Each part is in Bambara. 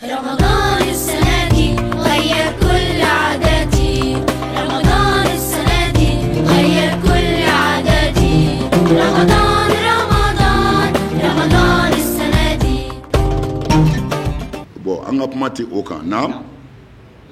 رمضان السنة دي غير كل عاداتي، رمضان السنة دي غير كل عاداتي، رمضان رمضان رمضان السنة دي. بو أنا بماتي أوكا نعم.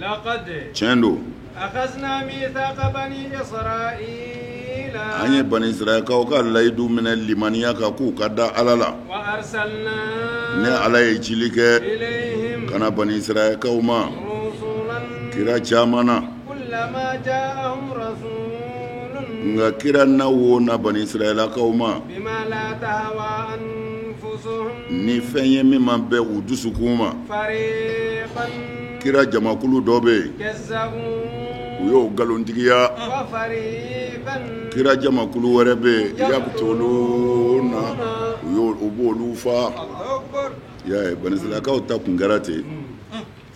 لقد تشندو أخذنا ميثاق بني إسرائيل أني بني إسرائيل كوكا لا يدو من الليمانيا كوكا دا على وأرسلنا ne ala ye cili kɛ إليهم kana bani israel kaw ma رسلا kira caman na كلما جاءهم رسول nga kira na wo na bani israel kaw ma بما لا تهوى أنفسهم ni fɛn ye min ma bɛn u dusukun ma فريقا kira jamakulu dɔ bɛ yen كذبوا u y'o ngalontigiya وفريقا kira jamakulu wɛrɛ bɛ yen yabtuluna u b'olu fa أكبر. ya ye bani israel kaw ta kun kɛra ten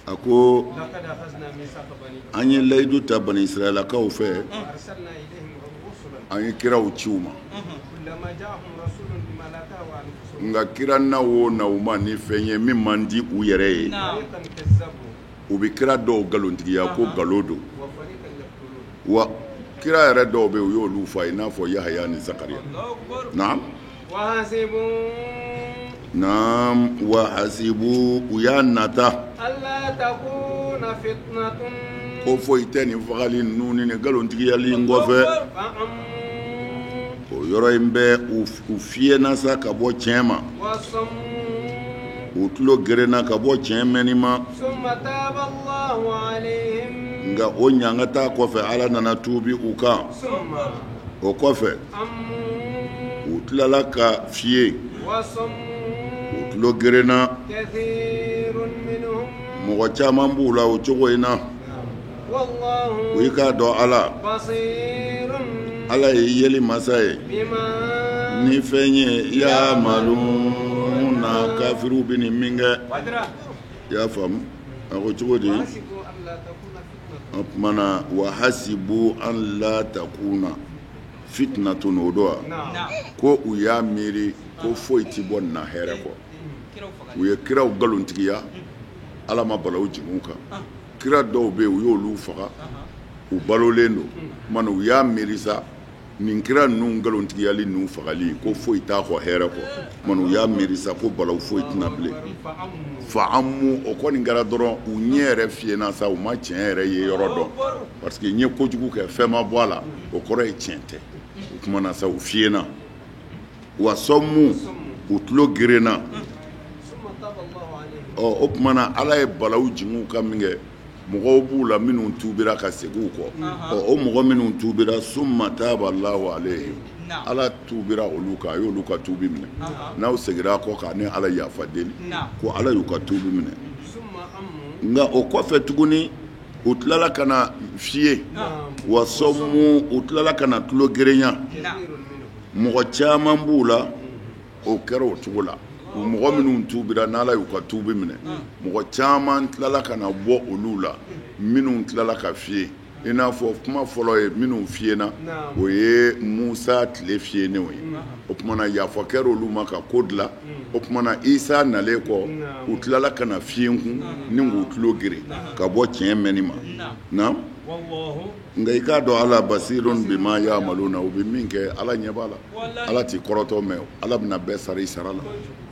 a ko لقد أخذنا ميثاق بني an ye layidu ta bani israel kaw fɛ وأرسلنا إليهم رسلا an ye kiraw ciw ma كلما جاءهم رسول بما لا تهوى أنفسهم nga kira na wo na u ma ni fɛn ye min man di u yɛrɛ ye فريقا كذبوا u bɛ kira dɔw ngalontigiya ko nkalon don وفريقا يقتلون. wa kira yɛrɛ dɔw bɛ yen u y'olu fa i n'a fɔ yahaya ni zakariya naam وحسبوا naam wa hasibu u y'a nata ألا تكون فتنة ko foyi tɛ nin fagali ninnu ni nin ngalontigiyali in kɔfɛ فعموا o yɔrɔ in bɛ u fiyɛna sa ka bɔ tiɲɛ ma وصموا u tulo gerenna ka bɔ tiɲɛ mɛnni ma ثم تاب الله عليهم nka o ɲangata kɔfɛ ala nana tuubi u kan ثم o kɔfɛ عموا u tilala ka fiye وصموا u tulo gerenna كثير منهم mɔgɔ caman b'u la o cogo in na والله o yi k'a dɔn ala بصير ala ye yeli masa ye بما ni fɛn ye ya maluna kafiru bɛ nin min kɛ i y'a faamu a ko cogo di وحسبوا ألا تكون فتنة o tumana wa hasibu an la takuna fitnatun o don wa نعم ko u y'a miiri ko foyi ti bɔ nin na hɛrɛ kɔ u ye kiraw ngalontigiya ala ma bala u jigiw kan kira dɔw bɛ yen u y'olu faga u balolen don tumana u y'a miiri sa nin kira ninnu ngalontigiyali ninnu fagali ko foyi t'a kɔ hɛrɛ kɔ tumana u y'a miiri sa ko balawu foyi tɛna bilen فعموا fa an mu o kɔni kɛra dɔrɔn u ɲɛ yɛrɛ fiyɛna sa u ma tiɲɛ yɛrɛ ye yɔrɔ dɔn parce que n ye kojugu kɛ fɛn ma bɔ a la o kɔrɔ ye tiɲɛ tɛ o tumana sa u fiyɛna wa sɔmu u tulo gerenna ثم تاب الله عليهم o tumana ala ye balawu jigiw ka min kɛ mɔgɔw b'u la minnu tuubira ka segin u kɔ o mɔgɔ minnu tuubira summa taaba Allahu alayhim ala tuubira olu kan a y'olu ka tuubi minɛ n'aw seginna a kɔ kan ni ala yafa deli ko ala y'u ka tuubi minɛ ثم عموا nka o kɔfɛ tuguni u tilala ka na fiye wa sɔmu u tilala ka na tulo gerenya كثير منهم mɔgɔ caman b'u la o kɛra o cogo la u mɔgɔ minnu tuubira n'ala y'u ka tuubi minɛ mɔgɔ caman tilala ka na bɔ olu la minnu tilala ka fiye i n'a fɔ kuma fɔlɔ ye minnu fiyena o ye musa tile fiyenenw ye o tumana yafa kɛra olu ma ka ko dilan o tumana isa nalen kɔ u tilala ka na fiyenkun ni k'u tulo gere ka bɔ tiɲɛ mɛnni ma na والله nka i k'a dɔn ala basirun bima ya'maluna u bɛ min kɛ ala ɲɛ b'a la ala t'i kɔrɔtɔ mɛn ala bɛna bɛɛ sara i sara la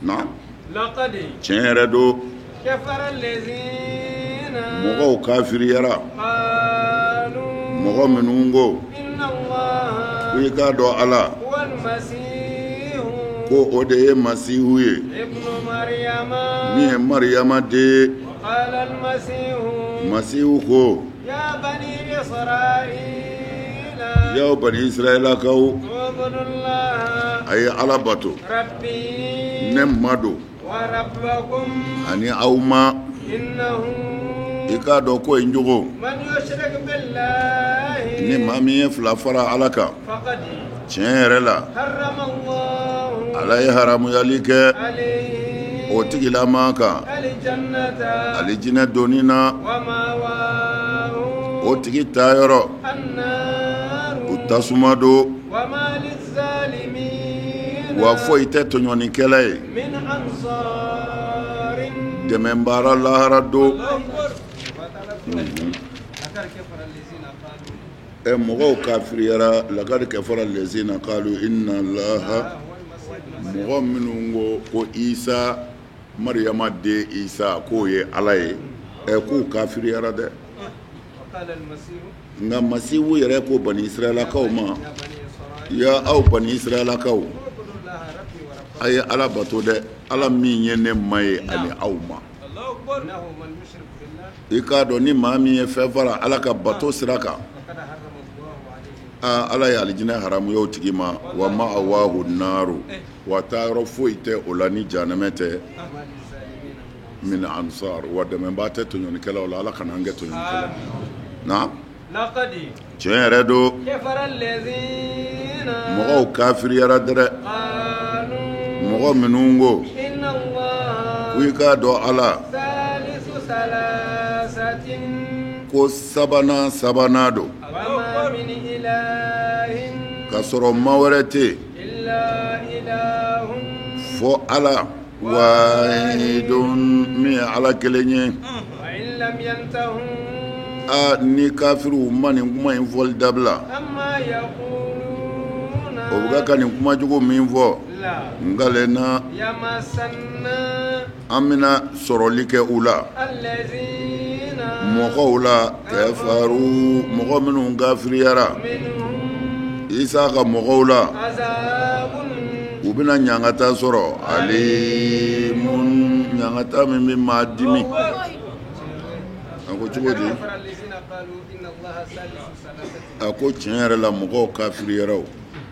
na لقد tiɲɛ yɛrɛ don كفر الذين mɔgɔw kafiriyara قالوا mɔgɔ minnu ko إن الله ko i k'a dɔn ala هو المسيح ko o de ye masihu ye ابن مريم min ye mariyama den قال المسيح masihu ko يا بني إسرائيل yaw bani israɛlakaw اعبدوا الله a ye ala bato ربي ne ma don وربكم ani aw ma إنه i k'a dɔn ko in jogo من يشرك بالله ni maa min ye fila fara ala kan فقد tiɲɛ yɛrɛ la حرم الله ala ye haramuyali kɛ عليه o tigilama kan الجنة alijinɛ donni na ومأواه o tigi taayɔrɔ النار o tasuma don وما للظالمين wa foyi tɛ tɔɲɔnikɛla ye من أنصار dɛmɛbaara lahara don لقد كفر الذين قالوا mɔgɔw kafiriyara lakari kafara lezina kalu inna allaha mɔgɔ minnu ko isa mariyama den isa k'o ye ala ye k'u kafiriyara dɛ وقال المسيح nka masihu yɛrɛ ko bani israɛlakaw ma يا بني إسرائيل ya aw bani israɛlakaw اعبدوا الله ربي وربكم a ye ala bato dɛ ala min ye ne ma ye ani aw ma إنه من يشرك بالله i k'a dɔn ni maa min ye fɛn fara ala ka bato sira kan فقد حرم الله عليه ala ye alijinɛ haramu ye o tigi ma wa ma awahu naaru wa taayɔrɔ foyi tɛ o la ni jahanɛmɛ tɛ وما للظالمين من min ansar wa dɛmɛbaa tɛ tɔɲɔnikɛlaw la ala kana an kɛ tɔɲɔnikɛla na لقد tiɲɛ yɛrɛ do كفر الذين mɔgɔw kafiriyara dɛrɛ قالوا mɔgɔ minnu ko إن الله ko i k'a dɔn ala ثالث ثلاثة ko sabanan do وما من إله ka sɔrɔ ma wɛrɛ tɛ إلا إله fɔ ala wahidun min ye ala kelen ye وإن لم ينتهوا ni kafiriw ma nin kuma in fɔli dabila أما يقولون o bɛ ka nin kuma jugu min fɔ لا nkalena يمسنا an bɛna sɔrɔli kɛ u la الذين mɔgɔw la kɛfaru mɔgɔ minnu kafiriyara منهم isa ka mɔgɔw la عذاب u bɛna ɲangata sɔrɔ alimun ɲangata min bɛ maa dimi a ko cogo di كفر الذين قالوا إن الله ثالث ثلاثة a ko tiɲɛ yɛrɛ la mɔgɔw kafiriyara o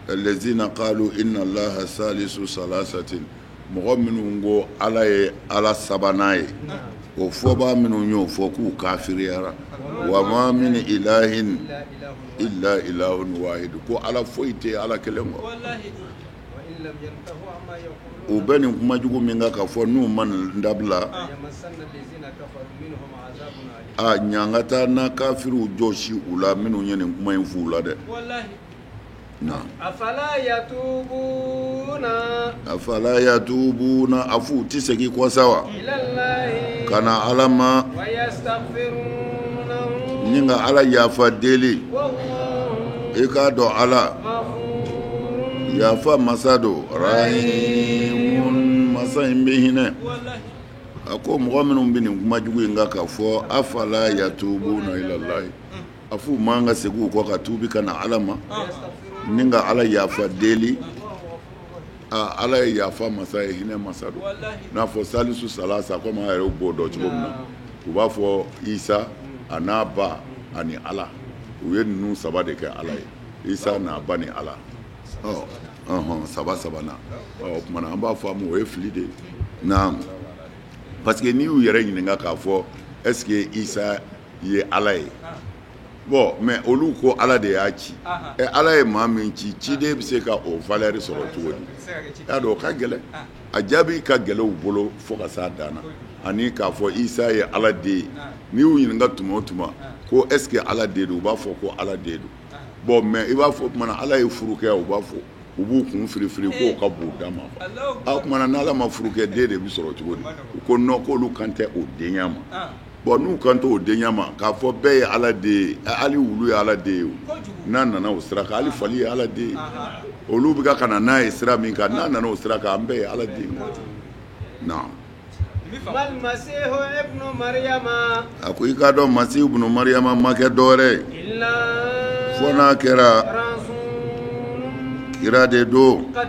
allazina qalu inna allaha salisu salasatin mɔgɔ minnu ko ala ye ala sabanan ye o fɔbaa minnu y'o fɔ k'u kafiriyara wa ma min ilahin إلا إله illa ilahun wahid ko ala foyi tɛ ala kelen kɔ وإن لم ينتهوا عما يقولون u bɛ nin kuma jugu min kan ka fɔ n'u ma nin dabila يمسنا الذين كفروا منهم عذاب أليم a ɲangata na kafiriw jɔsi u la minnu ye nin kuma in f'u la dɛ na أفلا يتوبون afala yatubuna a f'u tɛ segin kɔsa wa إلى الله kana ala ma ويستغفرونه ni ka ala yafa deli والله i k'a dɔn ala غفور yafa masa do rahimun masa in bɛ hinɛ a ko mɔgɔ minnu bɛ nin kuma jugu in kan ka fɔ afala yatubuna ilallahi a f'u man ka segin u kɔ ka tuubi ka na ala ma ni ka ala yafa deli ala ye yafa masa ye hinɛ masa do n'a fɔ salisu salasa komi an yɛrɛ b'o dɔn cogo min na u b'a fɔ isa a n'a ba ani ala u ye ninnu saba de kɛ ala ye isa n'a ba ni ala saba na o kumana an b'a fɔ a ma o ye fili de ye na parce que n'i y'u yɛrɛ ɲininka k'a fɔ est ce que isa ye ala ye bon mais olu ko ala de y'a ci ala ye maa min ci ciden bɛ se ka o valeur sɔrɔ cogo di y'a dɔn o ka gɛlɛn a jaabi ka gɛlɛn u bolo fo ka s'a dan na ani k'a fɔ isa ye ala den ye n'i y'u ɲininka tuma o tuma ko est ce que ala den don u b'a fɔ ko ala den don bon mais i b'a fɔ tuma na ala ye furu kɛ u b'a fɔ u b'u kun firifiri k'o ka bon d'a ma a tuma na n'ala ma furu kɛ den de bɛ sɔrɔ cogo di u ko non k'olu kan tɛ o denya ma bon n'u kan t'o denya ma k'a fɔ bɛɛ ye ala den ye hali wulu ye ala den ye o n'a nana o sira kan hali fali ye ala den ye olu bɛ ka na n'a ye sira min kan n'a nana o sira kan an bɛɛ ye ala den ye na ما المسيح ابن مريم a ko i k'a dɔn masihu ibunu mariyama ma kɛ dɔwɛrɛ ye إلا fo n'a kɛra رسول kira de don قد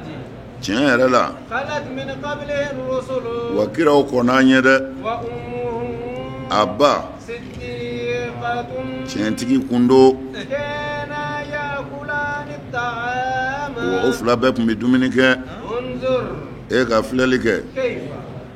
tiɲɛ yɛrɛ la خلت من قبله الرسل wa kiraw kɔnna an ye dɛ وأمه a ba صديقة tiɲɛtigi kundo كانا يأكلان الطعام wa o fila bɛɛ tun bɛ dumuni kɛ انظر e ka filɛli kɛ كيف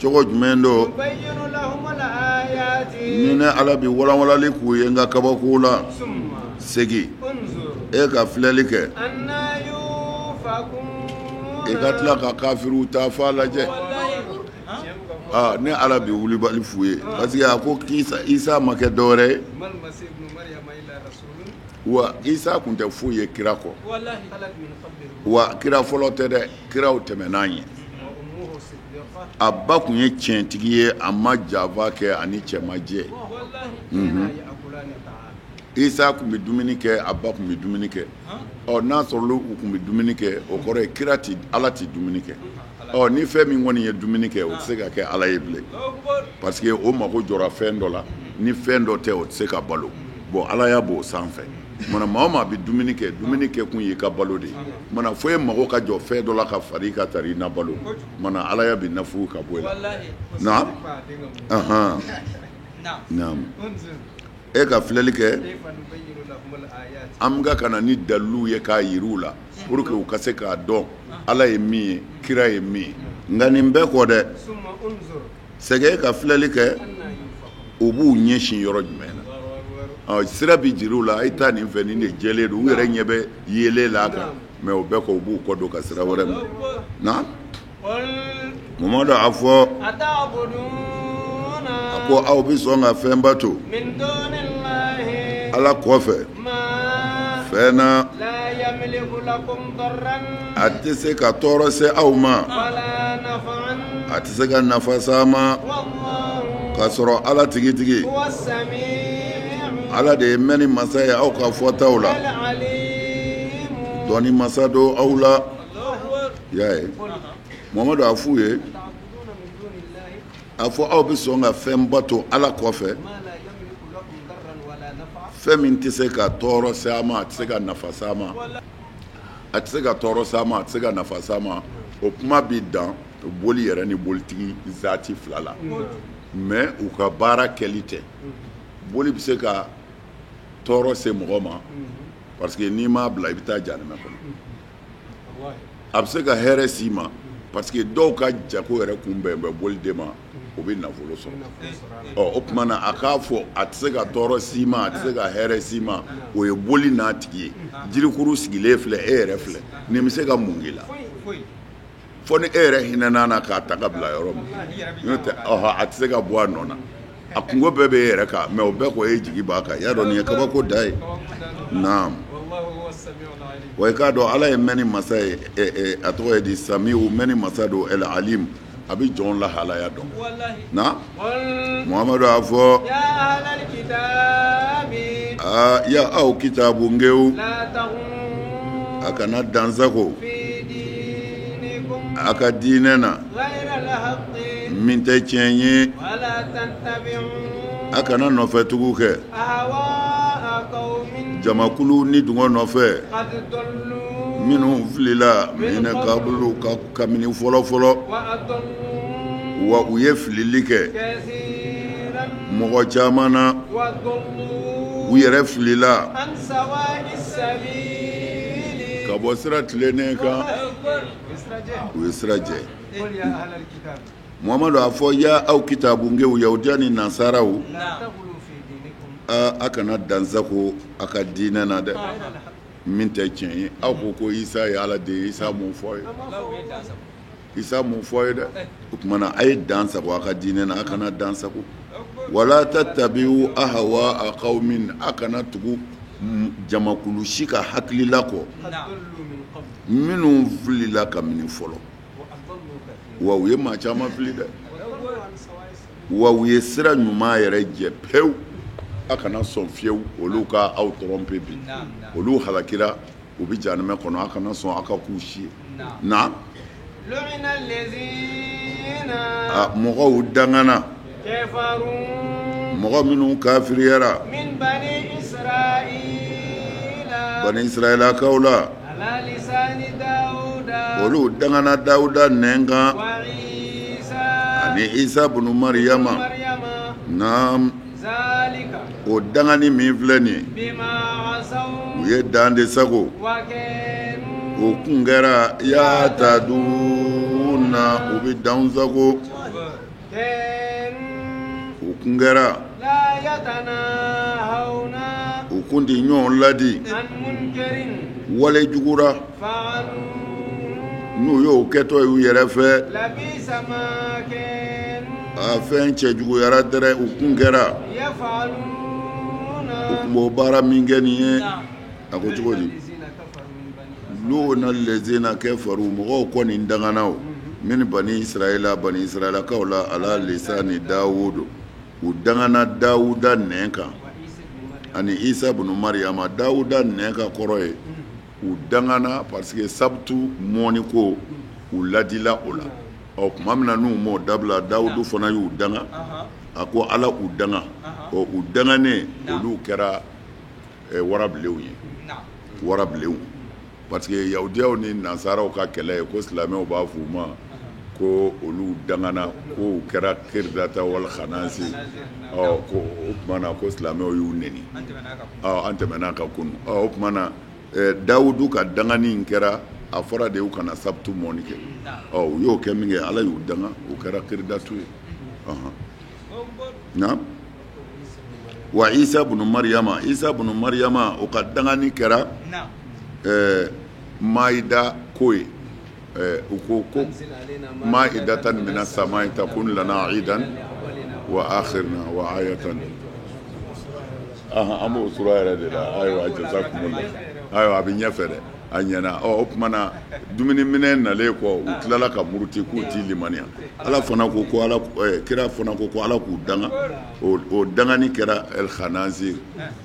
cogo jumɛn do يبين لهم الآيات ni ne ala bi walanwalali k'u ye n ka kabako la ثم segi انظر e ka filɛli kɛ أنا يوفكون i ka tila ka kafiriw ta fa lajɛ ne ala bi wulibali f'u ye parce que a ko isa ma kɛ dɔwɛrɛ ye ما المسيح ابن مريم إلا رسول wa isa kun tɛ foyi ye kira kɔ خلت من قبله wa kira fɔlɔ tɛ dɛ kiraw tɛmɛn'an ye وأمه صديقة a ba kun ye tiɲɛtigi ye a ma janfa kɛ ani cɛmajɛ isa kun bɛ dumuni kɛ a ba kun bɛ dumuni kɛ n'a sɔrɔ u kun bɛ dumuni kɛ o kɔrɔ ye kira tɛ ala tɛ dumuni kɛ ni fɛn min kɔni ye dumuni kɛ o tɛ se ka kɛ ala ye bilen parce que o mago jɔra fɛn dɔ la ni fɛn dɔ tɛ o tɛ se ka balo bon ala y'a b'o sanfɛ mana maa o maa bɛ dumuni kɛ kun ye ka balo de mana fo ye mago ka jɔ fɛn dɔ la ka fari ka tari i na balo mana ala y'a bɛ nafu ka bɔ i la naam e ka filɛli kɛ an bɛ ka na ni dalilu ye k'a yir'u la pour que u ka se k'a dɔn ala ye min ye kira ye min ye nka nin bɛɛ kɔ dɛ sɛgɛ ka filɛli kɛ u b'u ɲɛsin yɔrɔ jumɛn na sira bɛ jir'u la a ye taa nin fɛ nin de jɛlen don u yɛrɛ ɲɛ bɛ yeelen la a kan mɛ o bɛɛ kɔ u b'u kɔ don ka sira wɛrɛ minɛ na mamadu a fɔ a ko aw bɛ sɔn ka fɛn bato ala kɔfɛ fɛn na a tɛ se ka tɔɔrɔ se aw ma a tɛ se ka nafa s'a ma k'a sɔrɔ ala tigitigi ala de ye mɛn ni masa ye aw ka fɔtaw la dɔnni masa don aw la y'a ye mamadu a f'u ye a fɔ aw bɛ sɔn ka fɛn bato ala kɔfɛ fɛn min tɛ se ka tɔɔrɔ s'a ma a tɛ se ka nafa s'a ma a tɛ se ka tɔɔrɔ s'a ma a tɛ se ka nafa s'a ma o kuma bɛ dan boli yɛrɛ ni bolitigi zaati fila la mais u ka baara kɛli tɛ boli bɛ se ka tɔɔrɔ se mɔgɔ ma parce que n'i m'a bila i bɛ taa janɛmɛ kɔnɔ a bɛ se ka hɛrɛ s'i ma parce que dɔw ka jago yɛrɛ kunbɛn bɛ boli de ma o bɛ nafolo sɔrɔ o tuma na a k'a fɔ a tɛ se ka tɔɔrɔ s'i ma a tɛ se ka hɛrɛ s'i ma o ye boli n'a tigi ye jirikuru sigilen filɛ e yɛrɛ filɛ nin bɛ se ka mun k'i la fo ni e yɛrɛ hinɛna na k'a ta ka bila yɔrɔ min n'o tɛ a tɛ se ka bɔ a nɔ na a kungo bɛɛ bɛ e yɛrɛ kan mɛ o bɛɛ ko e jigi b'a kan y'a dɔn nin ye kabako da ye naam wa i k'a dɔn ala ye mɛn ni masa ye a tɔgɔ ye di samiu mɛn ni masa don el alim a bɛ jɔn lahalaya dɔn na muhamadu a fɔ ya aw kitabu ngew a kana dansago a ka diinɛ na min tɛ tiɲɛ ye a kana nɔfɛtugu kɛ jamakulu ni dungɔ nɔfɛ minnu filila minɛ kabulu kabini fɔlɔ-fɔlɔ wa u ye filili kɛ mɔgɔ caman na u yɛrɛ filila ka bɔ sira tilennen kan u ye sira jɛ muhamadu a fɔ ya aw kitabungew yahudiya ni nasaraw a kana dansago a ka diinɛ na dɛ min tɛ tiɲɛ ye aw ko isa ye ala de ye isa mun fɔ ye isa mun fɔ ye dɛ o tuma na a ye dansago a ka diinɛ na a kana dansago wala tattabi'u ahwa qaumin a kana tugu jamakulu si ka hakilila kɔ minnu filila kabini fɔlɔ wa u ye maa caman fili dɛ wa u ye sira ɲuman yɛrɛ jɛ pewu a kana sɔn fiyewu olu ka aw tromper bi olu halakira u bɛ janɛmɛ kɔnɔ a kana sɔn a ka k'u si ye na mɔgɔw dangana mɔgɔ minnu kafiriyara bani israɛlakaw la olu dangana dawuda nɛn kan ani isa bunu mariyama naam o dangani min filɛ nin ye u ye dan de sago o kun kɛra yataduna u bɛ dan sago o kun kɛra u kun tɛ ɲɔgɔn ladi wale jugura n'u y'o kɛtɔ y'u yɛrɛ fɛ a fɛn cɛ juguyara dɛrɛ u kun kɛra u kun b'o baara min kɛ nin ye a ko cogo di n'o na lezina kɛ faru mɔgɔw kɔni dangana o min bani israila kawla ala lisani dawud udangana dawuda nenka ani isa ibn maryama dawuda nenka koroye udangana parce que sabtu moni ko uladila ola o mamna nu mo dabla dawudu fana yu danga ako ala udanga o udanga ne olu kera warablew ye warablew parce que yahudiyaw ni nasaraw ka kɛlɛ ko silamɛw b'a f'u ma ko olu dangana ko kɛra kirdata wal khanasi ko o kumana ko silamɛw y'u neni an tɛmɛna ka kunu o kumana dawudu ka dangani kɛra a fɔra de y'u kana sabtu mɔni kɛ u y'o kɛ min kɛ ala y'u danga o kɛra kirdatu ye na wa isa ibn maryama o ka dangani kɛra maida koye ko maidatan min as-samai takun lana aidan wa akhirna wa ayatan amo sura yɛrɛ de la ayiwa jazakumullah ayiwa a bɛ ɲɛfɛ dɛ a ɲɛna o kumana dumuni minɛ nalen kɔ u tilala ka muruti k'u ti limaniya ala fana ko kira fana ko ala k'u danga o dangani kɛra el khanazir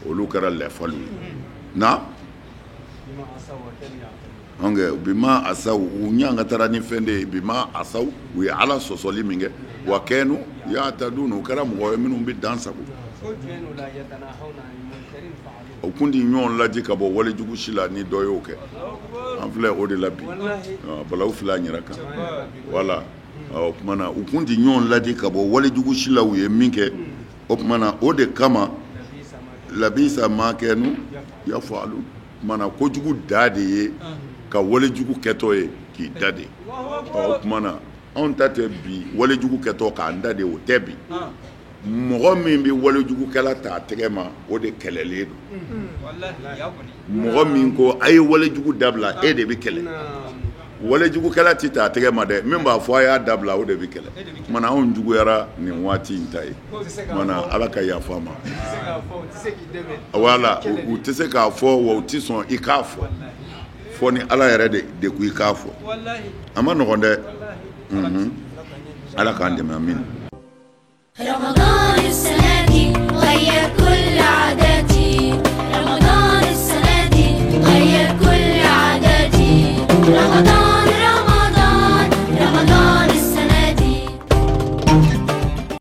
olu kɛra lɛfalu ye na bima asaw u ɲanga taara ni fɛn de ye bima asaw u ye ala sɔsɔli min kɛ wa kɛnu ya'tadun u kɛra mɔgɔ ye minnu bɛ dan sago o kun di ɲɔgɔn laji ka bɔ walejugu si la ni dɔ y'o kɛ an filɛ o de la bi balawu filɛ a yɛrɛ kan wala o kumana u kun di ɲɔgɔn laji ka bɔ walejugu si la u ye min kɛ o kumana o de kama labisa ma kɛnu yafalu kumana kojugu da de ye ka walejugu kɛtɔ ye k'i da de o kumana anw ta tɛ bi walejugu kɛtɔ k'an da de o tɛ bi mɔgɔ min bɛ walejugukɛla ta a tɛgɛ ma o de kɛlɛlen don mɔgɔ min ko a ye walejugu dabila e de bɛ kɛlɛ walejugukɛla tɛ ta a tɛgɛ ma dɛ min b'a fɔ a y'a dabila o de bɛ kɛlɛ kumana anw juguyara nin waati in ta ye kumana ala ka yafa ma wala u tɛ se k'a fɔ wa u tɛ sɔn i k'a fɔ fɔ ni ala yɛrɛ de ko i k'a fɔ a ma nɔgɔn dɛ ala k'an dɛmɛ amin. رمضان السنة دي غير كل عادة